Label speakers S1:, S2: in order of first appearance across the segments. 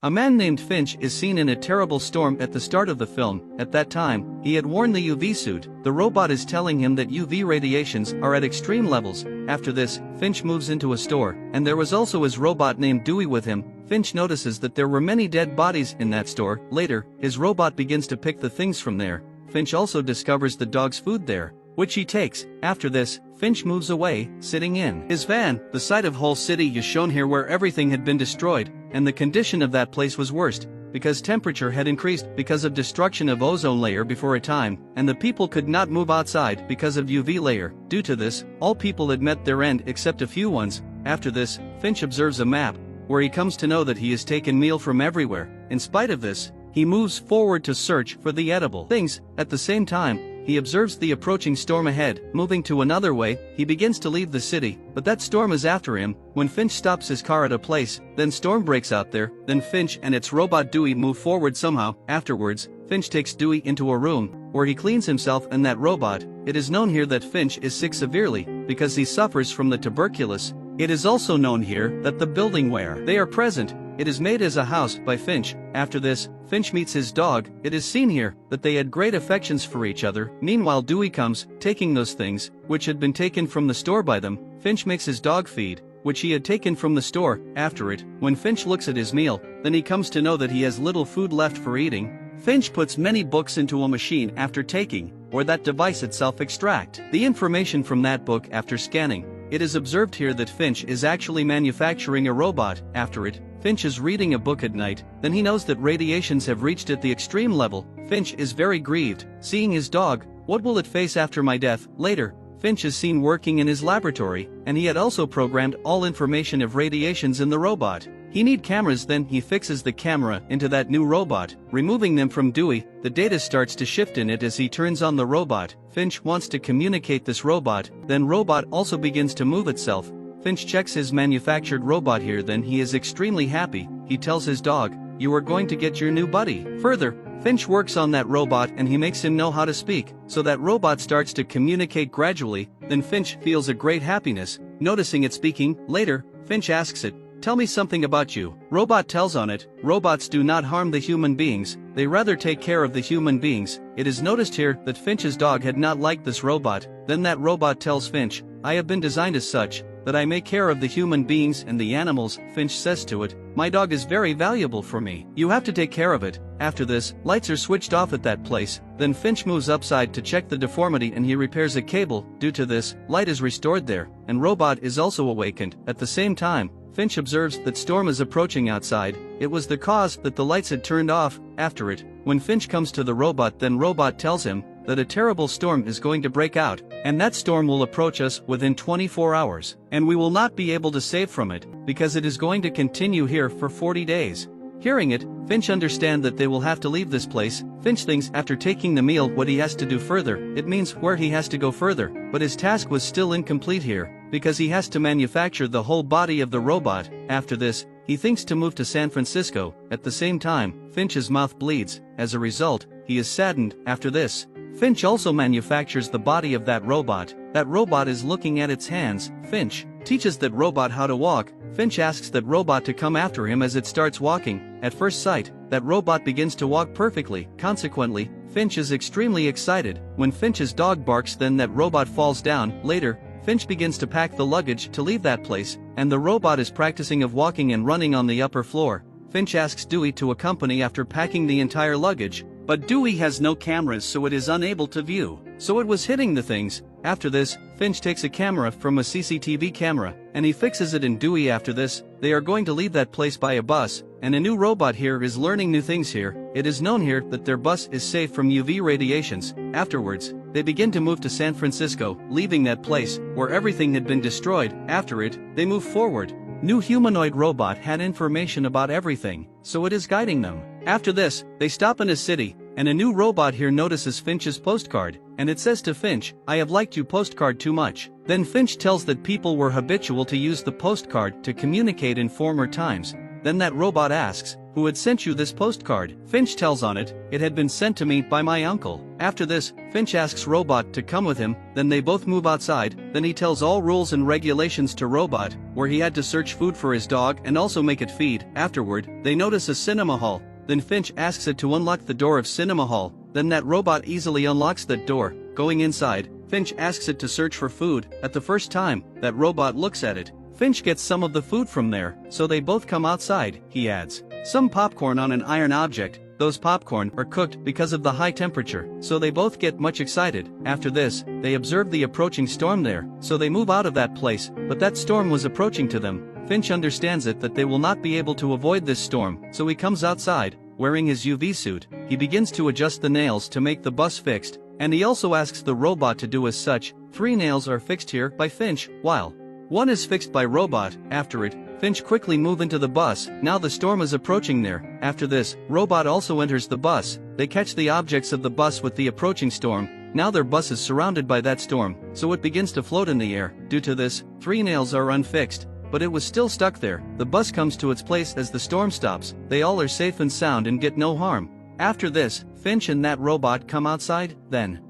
S1: A man named Finch is seen in a terrible storm at the start of the film. At that time, he had worn the UV suit. The robot is telling him that UV radiations are at extreme levels. After this, Finch moves into a store, and there was also his robot named Dewey with him. Finch notices that there were many dead bodies in that store. Later, his robot begins to pick the things from there. Finch also discovers the dog's food there, which he takes. After this, Finch moves away, sitting in his van. The sight of whole city is shown here where everything had been destroyed, and the condition of that place was worst, because temperature had increased because of destruction of ozone layer before a time, and the people could not move outside because of UV layer. Due to this, all people had met their end except a few ones. After this, Finch observes a map, where he comes to know that he has taken meal from everywhere. In spite of this, he moves forward to search for the edible things. At the same time, he observes the approaching storm ahead. Moving to another way, he begins to leave the city, but that storm is after him. When Finch stops his car at a place, then storm breaks out there. Then Finch and its robot Dewey move forward somehow. Afterwards, Finch takes Dewey into a room, where he cleans himself and that robot. It is known here that Finch is sick severely, because he suffers from the tuberculosis. It is also known here that the building where they are present, it is made as a house by Finch. After this, Finch meets his dog. It is seen here that they had great affections for each other. Meanwhile, Dewey comes, taking those things, which had been taken from the store by them. Finch makes his dog feed, which he had taken from the store. After it, when Finch looks at his meal, then he comes to know that he has little food left for eating. Finch puts many books into a machine after taking, or that device itself extract the information from that book after scanning. It is observed here that Finch is actually manufacturing a robot. After it, Finch is reading a book at night, then he knows that radiations have reached at the extreme level. Finch is very grieved, seeing his dog. What will it face after my death? Later, Finch is seen working in his laboratory, and he had also programmed all information of radiations in the robot. He need cameras, then he fixes the camera into that new robot. Removing them from Dewey, the data starts to shift in it as he turns on the robot. Finch wants to communicate this robot, then robot also begins to move itself. Finch checks his manufactured robot here, then he is extremely happy. He tells his dog, "You are going to get your new buddy." Further, Finch works on that robot and he makes him know how to speak, so that robot starts to communicate gradually. Then Finch feels a great happiness, noticing it speaking. Later, Finch asks it, "Tell me something about you." Robot tells on it, "Robots do not harm the human beings, they rather take care of the human beings." It is noticed here that Finch's dog had not liked this robot. Then that robot tells Finch, "I have been designed as such, that I make care of the human beings and the animals." Finch says to it, "My dog is very valuable for me. You have to take care of it." After this, lights are switched off at that place. Then Finch moves upside to check the deformity and he repairs a cable. Due to this, light is restored there, and robot is also awakened. At the same time, Finch observes that storm is approaching outside. It was the cause that the lights had turned off. After it, when Finch comes to the robot, then robot tells him that a terrible storm is going to break out, and that storm will approach us within 24 hours, and we will not be able to save from it, because it is going to continue here for 40 days. Hearing it, Finch understands that they will have to leave this place. Finch thinks after taking the meal what he has to do further. It means where he has to go further, but his task was still incomplete here, because he has to manufacture the whole body of the robot. After this, he thinks to move to San Francisco. At the same time, Finch's mouth bleeds. As a result, he is saddened. After this, Finch also manufactures the body of that robot. That robot is looking at its hands. Finch teaches that robot how to walk. Finch asks that robot to come after him as it starts walking. At first sight, that robot begins to walk perfectly. Consequently, Finch is extremely excited. When Finch's dog barks, then that robot falls down. Later, Finch begins to pack the luggage to leave that place, and the robot is practicing of walking and running on the upper floor. Finch asks Dewey to accompany after packing the entire luggage, but Dewey has no cameras, so it is unable to view, so it was hitting the things. After this, Finch takes a camera from a CCTV camera, and he fixes it in Dewey. After this, they are going to leave that place by a bus, and a new robot here is learning new things here. It is known here that their bus is safe from UV radiations. Afterwards, they begin to move to San Francisco, leaving that place, where everything had been destroyed. After it, they move forward. New humanoid robot had information about everything, so it is guiding them. After this, they stop in a city, and a new robot here notices Finch's postcard, and it says to Finch, "I have liked your postcard too much." Then Finch tells that people were habitual to use the postcard to communicate in former times. Then that robot asks, who had sent you this postcard? Finch tells on it, it had been sent to me by my uncle. After this, Finch asks Robot to come with him, then they both move outside, then he tells all rules and regulations to Robot, where he had to search food for his dog and also make it feed. Afterward, they notice a cinema hall, then Finch asks it to unlock the door of cinema hall, then that robot easily unlocks that door. Going inside, Finch asks it to search for food. At the first time that robot looks at it, Finch gets some of the food from there, so they both come outside. He adds some popcorn on an iron object. Those popcorn are cooked because of the high temperature, so they both get much excited. After this, they observe the approaching storm there, so they move out of that place, but that storm was approaching to them. Finch understands it that they will not be able to avoid this storm, so he comes outside, wearing his UV suit. He begins to adjust the nails to make the bus fixed, and he also asks the robot to do as such. 3 nails are fixed here by Finch, while 1 is fixed by Robot. After it, Finch quickly move into the bus. Now the storm is approaching there. After this, Robot also enters the bus. They catch the objects of the bus with the approaching storm. Now their bus is surrounded by that storm, so it begins to float in the air. Due to this, 3 nails are unfixed, but it was still stuck there. The bus comes to its place as the storm stops. They all are safe and sound and get no harm. After this, Finch and that robot come outside. Then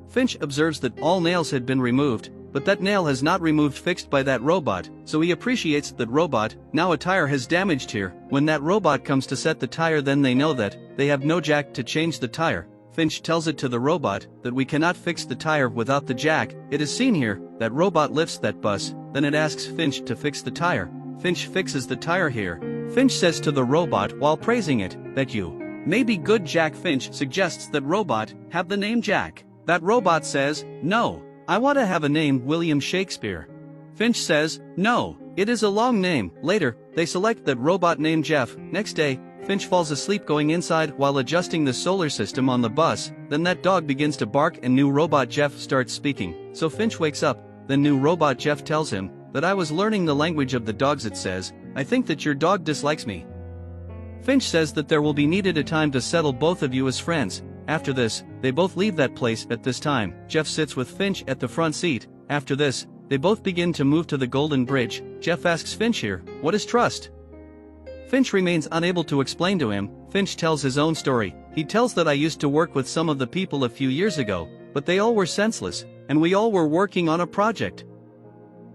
S1: Finch observes that all nails had been removed, but that nail has not removed fixed by that robot, so he appreciates that robot. Now a tire has damaged here. When that robot comes to set the tire, then they know that they have no jack to change the tire. Finch tells it to the robot that we cannot fix the tire without the jack. It is seen here that robot lifts that bus, then it asks Finch to fix the tire. Finch fixes the tire here. Finch says to the robot while praising it that you may be good, Jack. Finch suggests that robot have the name Jack. That robot says, no, I want to have a name William Shakespeare. Finch says, no, it is a long name. Later, they select that robot named Jeff. Next day, Finch falls asleep going inside while adjusting the solar system on the bus. Then that dog begins to bark and new robot Jeff starts speaking. So Finch wakes up. Then new robot Jeff tells him that I was learning the language of the dogs. It says, I think that your dog dislikes me. Finch says that there will be needed a time to settle both of you as friends. After this, they both leave that place. At this time, Jeff sits with Finch at the front seat. After this, they both begin to move to the Golden Bridge. Jeff asks Finch here, what is trust? Finch remains unable to explain to him. Finch tells his own story. He tells that I used to work with some of the people a few years ago, but they all were senseless, and we all were working on a project.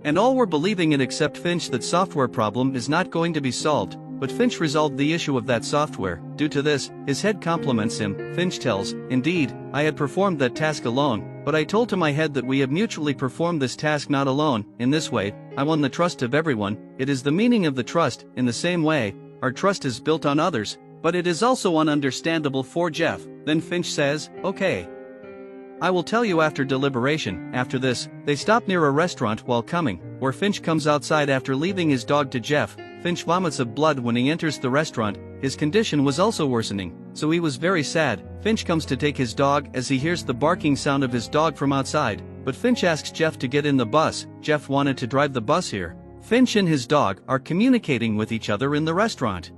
S1: And all were believing it except Finch that software problem is not going to be solved. But Finch resolved the issue of that software. Due to this, his head compliments him. Finch tells, indeed, I had performed that task alone, but I told to my head that we have mutually performed this task not alone. In this way, I won the trust of everyone. It is the meaning of the trust. In the same way, our trust is built on others, but it is also ununderstandable for Jeff. Then Finch says, okay, I will tell you after deliberation. After this, they stop near a restaurant while coming, where Finch comes outside after leaving his dog to Jeff. Finch vomits of blood when he enters the restaurant. His condition was also worsening, so he was very sad. Finch comes to take his dog as he hears the barking sound of his dog from outside, but Finch asks Jeff to get in the bus. Jeff wanted to drive the bus here. Finch and his dog are communicating with each other in the restaurant,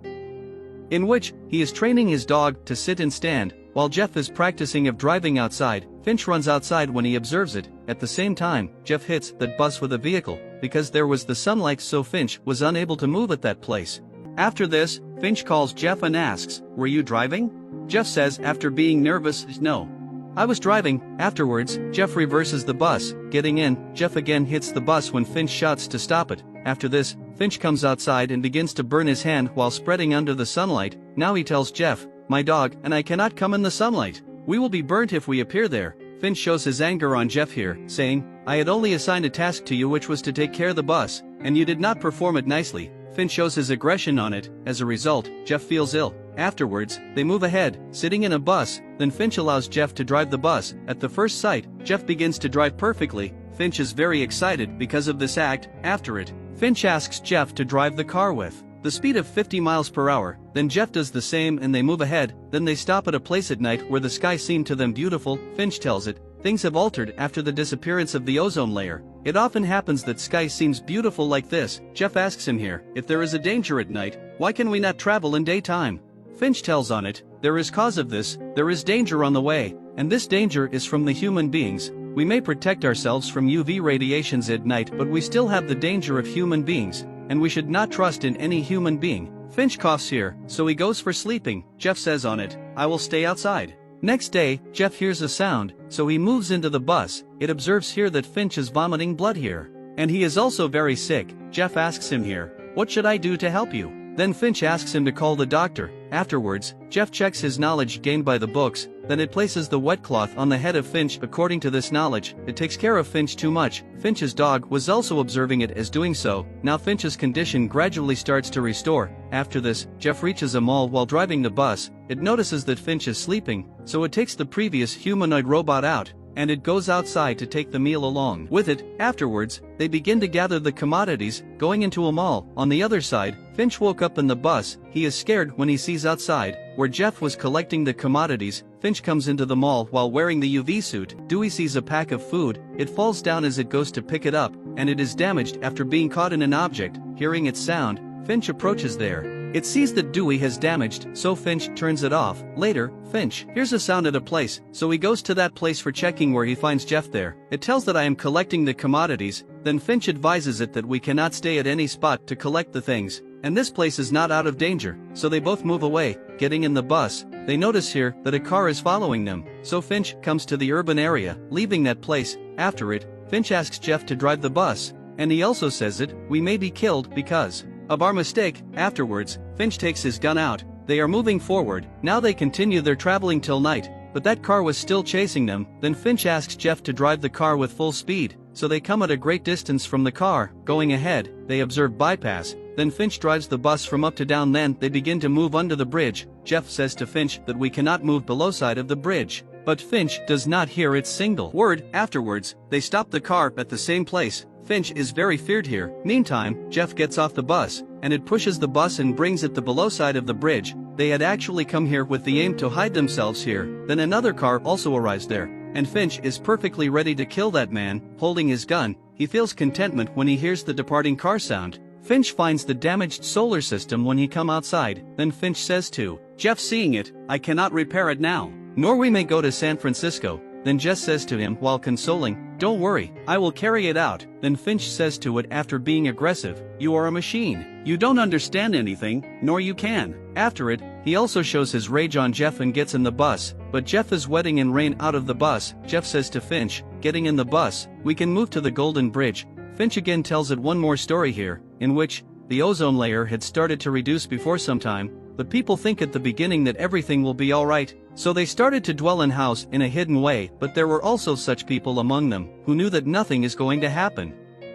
S1: in which he is training his dog to sit and stand, while Jeff is practicing of driving outside. Finch runs outside when he observes it. At the same time, Jeff hits that bus with a vehicle, because there was the sunlight, so Finch was unable to move at that place. After this, Finch calls Jeff and asks, were you driving? Jeff says after being nervous, no, I was driving. Afterwards, Jeff reverses the bus. Getting in, Jeff again hits the bus when Finch shouts to stop it. After this, Finch comes outside and begins to burn his hand while spreading under the sunlight. Now he tells Jeff, my dog and I cannot come in the sunlight. We will be burnt if we appear there. Finch shows his anger on Jeff here, saying, I had only assigned a task to you, which was to take care of the bus, and you did not perform it nicely. Finch shows his aggression on it. As a result, Jeff feels ill. Afterwards, they move ahead, sitting in a bus. Then Finch allows Jeff to drive the bus. At the first sight, Jeff begins to drive perfectly. Finch is very excited because of this act. After it, Finch asks Jeff to drive the car with the speed of 50 miles per hour. Then Jeff does the same and they move ahead. Then they stop at a place at night where the sky seemed to them beautiful. Finch tells it, things have altered after the disappearance of the ozone layer. It often happens that sky seems beautiful like this. Jeff asks him here, if there is a danger at night, why can we not travel in daytime? Finch tells on it, there is cause of this, there is danger on the way, and this danger is from the human beings. We may protect ourselves from UV radiations at night, but we still have the danger of human beings, and we should not trust in any human being. Finch coughs here, so he goes for sleeping. Jeff says on it, "I will stay outside." Next day, Jeff hears a sound, so he moves into the bus. It observes here that Finch is vomiting blood here. And he is also very sick. Jeff asks him here, "What should I do to help you?" Then Finch asks him to call the doctor. Afterwards, Jeff checks his knowledge gained by the books, then it places the wet cloth on the head of Finch. According to this knowledge, it takes care of Finch too much. Finch's dog was also observing it as doing so. Now Finch's condition gradually starts to restore. After this, Jeff reaches a mall while driving the bus. It notices that Finch is sleeping, so it takes the previous humanoid robot out, and it goes outside to take the meal along with it. Afterwards, they begin to gather the commodities, going into a mall. On the other side, Finch woke up in the bus. He is scared when he sees outside, where Jeff was collecting the commodities. Finch comes into the mall while wearing the UV suit. Dewey sees a pack of food. It falls down as it goes to pick it up, and it is damaged after being caught in an object. Hearing its sound, Finch approaches there. It sees that Dewey has damaged, so Finch turns it off. Later, Finch hears a sound at a place, so he goes to that place for checking, where he finds Jeff there. It tells that I am collecting the commodities. Then Finch advises it that we cannot stay at any spot to collect the things, and this place is not out of danger, so they both move away. Getting in the bus, they notice here that a car is following them, so Finch comes to the urban area, leaving that place. After it, Finch asks Jeff to drive the bus, and he also says that we may be killed because of our mistake. Afterwards, Finch takes his gun out. They are moving forward. Now they continue their traveling till night, but that car was still chasing them. Then Finch asks Jeff to drive the car with full speed, so they come at a great distance from the car. Going ahead, they observe bypass. Then Finch drives the bus from up to down. Then they begin to move under the bridge. Jeff says to Finch that we cannot move below side of the bridge, but Finch does not hear its single word. Afterwards, they stop the car at the same place. Finch is very feared here. Meantime, Jeff gets off the bus, and it pushes the bus and brings it the below side of the bridge. They had actually come here with the aim to hide themselves here. Then another car also arrives there, and Finch is perfectly ready to kill that man. Holding his gun, he feels contentment when he hears the departing car sound. Finch finds the damaged solar system when he come outside. Then Finch says to Jeff, seeing it, "I cannot repair it now, nor we may go to San Francisco." Then Jeff says to him while consoling, "Don't worry, I will carry it out." Then Finch says to it after being aggressive, "You are a machine. You don't understand anything, nor you can." After it, he also shows his rage on Jeff and gets in the bus, but Jeff is wetting in rain out of the bus. Jeff says to Finch, getting in the bus, "We can move to the Golden Bridge." Finch again tells it one more story here, in which the ozone layer had started to reduce before some time. The people think at the beginning that everything will be alright, so they started to dwell in house in a hidden way, but there were also such people among them who knew that nothing is going to happen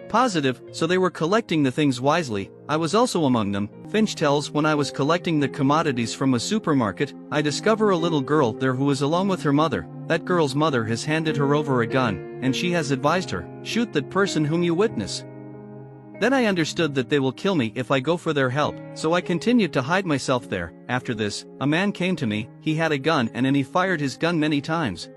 S1: positive, so they were collecting the things wisely. I was also among them. Finch tells, when I was collecting the commodities from a supermarket, I discover a little girl there who is alone with her mother. That girl's mother has handed her over a gun, and she has advised her, "Shoot that person whom you witness." Then I understood that they will kill me if I go for their help, so I continued to hide myself there. After this, a man came to me. He had a gun and he fired his gun many times.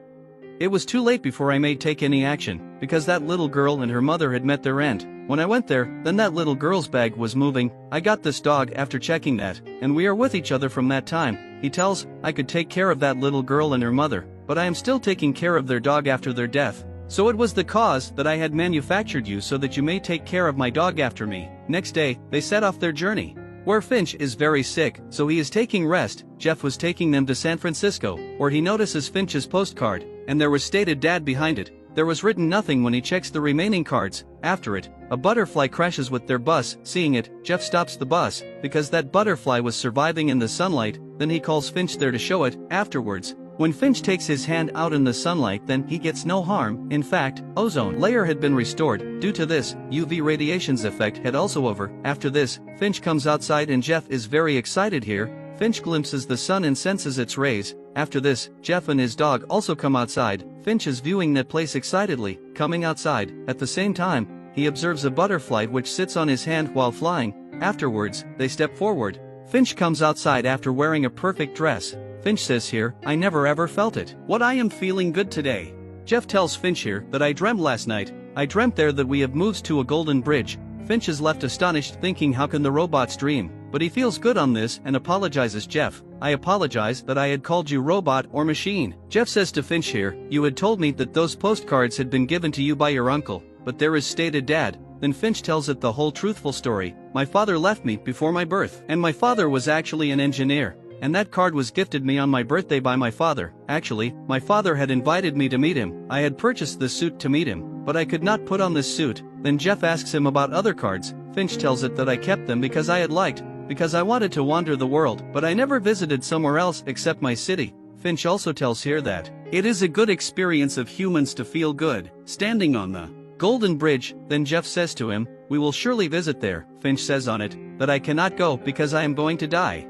S1: It was too late before I may take any action, because that little girl and her mother had met their end. When I went there, then that little girl's bag was moving. I got this dog after checking that, and we are with each other from that time. He tells, I could take care of that little girl and her mother, but I am still taking care of their dog after their death. So it was the cause that I had manufactured you so that you may take care of my dog after me. Next day, they set off their journey, where Finch is very sick, so he is taking rest. Jeff was taking them to San Francisco, where he notices Finch's postcard, and there was stated dad behind it. There was written nothing when he checks the remaining cards. After it, a butterfly crashes with their bus. Seeing it, Jeff stops the bus, because that butterfly was surviving in the sunlight. Then he calls Finch there to show it. Afterwards, when Finch takes his hand out in the sunlight, then he gets no harm. In fact, ozone layer had been restored. Due to this, UV radiation's effect had also over. After this, Finch comes outside and Jeff is very excited here. Finch glimpses the sun and senses its rays. After this, Jeff and his dog also come outside. Finch is viewing that place excitedly. Coming outside, at the same time, he observes a butterfly which sits on his hand while flying. Afterwards, they step forward. Finch comes outside after wearing a perfect dress. Finch says here, I never ever felt it. What I am feeling good today. Jeff tells Finch here that I dreamt last night. I dreamt there that we have moved to a golden bridge. Finch is left astonished, thinking how can the robots dream? But he feels good on this and apologizes. Jeff, I apologize that I had called you robot or machine. Jeff says to Finch here, you had told me that those postcards had been given to you by your uncle, but there is stated dad. then Finch tells it the whole truthful story. My father left me before my birth, and my father was actually an engineer. And that card was gifted me on my birthday by my father. Actually, my father had invited me to meet him. I had purchased this suit to meet him, but I could not put on this suit. Then Jeff asks him about other cards. Finch tells it that I kept them because I had liked, because I wanted to wander the world, but I never visited somewhere else except my city. Finch also tells here that it is a good experience of humans to feel good, standing on the Golden Bridge. Then Jeff says to him, we will surely visit there. Finch says on it, that I cannot go because I am going to die.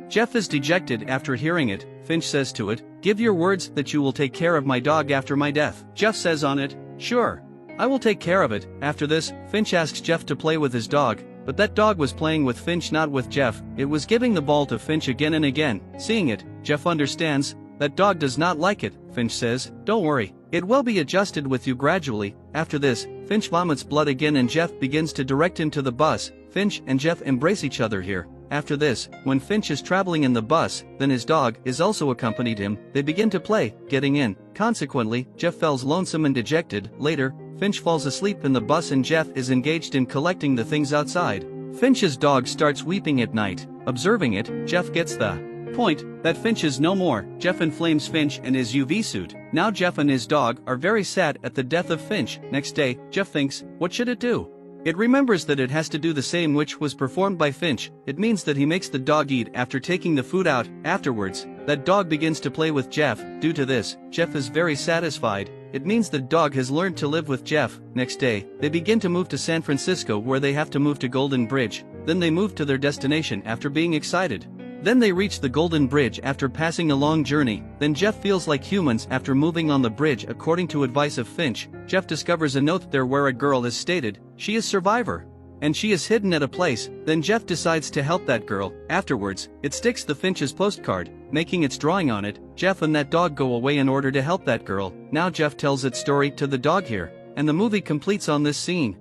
S1: Jeff is dejected after hearing it. Finch says to it, give your words that you will take care of my dog after my death. Jeff says on it, sure, I will take care of it. After this, Finch asks Jeff to play with his dog, but that dog was playing with Finch, not with Jeff. It was giving the ball to Finch again and again. Seeing it, Jeff understands that dog does not like it. Finch says, don't worry, it will be adjusted with you gradually. After this, Finch vomits blood again and Jeff begins to direct him to the bus. Finch and Jeff embrace each other here. After this, when Finch is traveling in the bus, then his dog is also accompanied him. They begin to play, getting in. Consequently, Jeff feels lonesome and dejected. Later, Finch falls asleep in the bus and Jeff is engaged in collecting the things outside. Finch's dog starts weeping at night. Observing it, Jeff gets the point that Finch is no more. Jeff inflames Finch and his UV suit. Now Jeff and his dog are very sad at the death of Finch. Next day, Jeff thinks, what should it do? It remembers that it has to do the same which was performed by Finch. It means that he makes the dog eat after taking the food out. Afterwards, that dog begins to play with Jeff. Due to this, Jeff is very satisfied. It means the dog has learned to live with Jeff. Next day, they begin to move to San Francisco where they have to move to Golden Bridge. Then they move to their destination after being excited. Then they reach the Golden Bridge after passing a long journey. Then Jeff feels like humans after moving on the bridge according to advice of Finch. Jeff discovers a note there where a girl is stated, she is survivor. And she is hidden at a place. Then Jeff decides to help that girl. Afterwards, it sticks the Finch's postcard, making its drawing on it. Jeff and that dog go away in order to help that girl. Now Jeff tells its story to the dog here. And the movie completes on this scene.